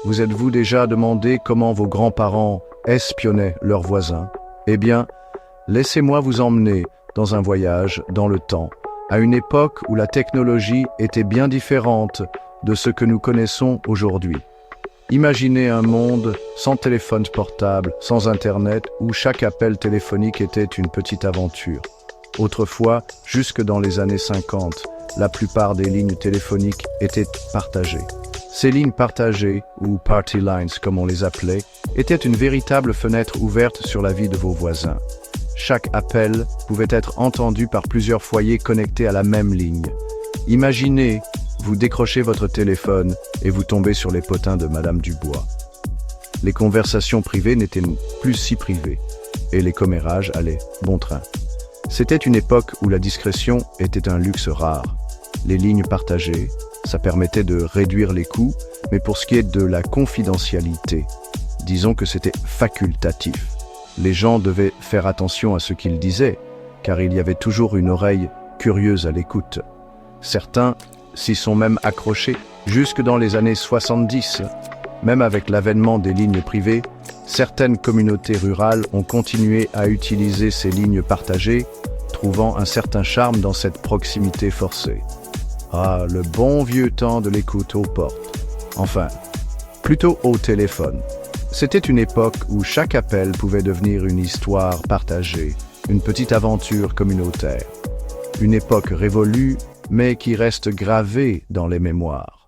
Vous êtes-vous déjà demandé comment vos grands-parents espionnaient leurs voisins? Eh bien, laissez-moi vous emmener dans un voyage dans le temps, à une époque où la technologie était bien différente de ce que nous connaissons aujourd'hui. Imaginez un monde sans téléphone portable, sans Internet, où chaque appel téléphonique était une petite aventure. Autrefois, jusque dans les années 50, la plupart des lignes téléphoniques étaient partagées. Ces lignes partagées, ou party lines comme on les appelait, étaient une véritable fenêtre ouverte sur la vie de vos voisins. Chaque appel pouvait être entendu par plusieurs foyers connectés à la même ligne. Imaginez, vous décrochez votre téléphone et vous tombez sur les potins de Madame Dubois. Les conversations privées n'étaient plus si privées, et les commérages allaient bon train. C'était une époque où la discrétion était un luxe rare. Les lignes partagées, ça permettait de réduire les coûts, mais pour ce qui est de la confidentialité, disons que c'était facultatif. Les gens devaient faire attention à ce qu'ils disaient, car il y avait toujours une oreille curieuse à l'écoute. Certains s'y sont même accrochés jusque dans les années 70. Même avec l'avènement des lignes privées, certaines communautés rurales ont continué à utiliser ces lignes partagées, trouvant un certain charme dans cette proximité forcée. Ah, le bon vieux temps de l'écoute aux portes. Enfin, plutôt au téléphone. C'était une époque où chaque appel pouvait devenir une histoire partagée, une petite aventure communautaire. Une époque révolue, mais qui reste gravée dans les mémoires.